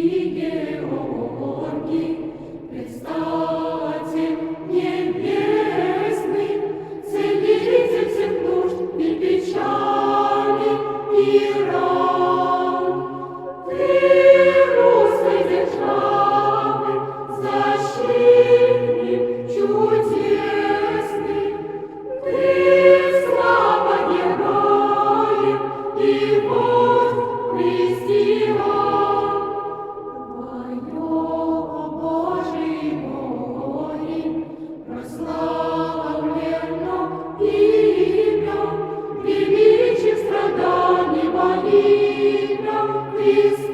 Георгий, предстатель небесный, целитель всех нужд и печали и ран. Ты русской державы, защитник чудесный, ты слава героев и вождь христиан. Твое, Божий воин, прославлено имя, величие страданий во имя Христа.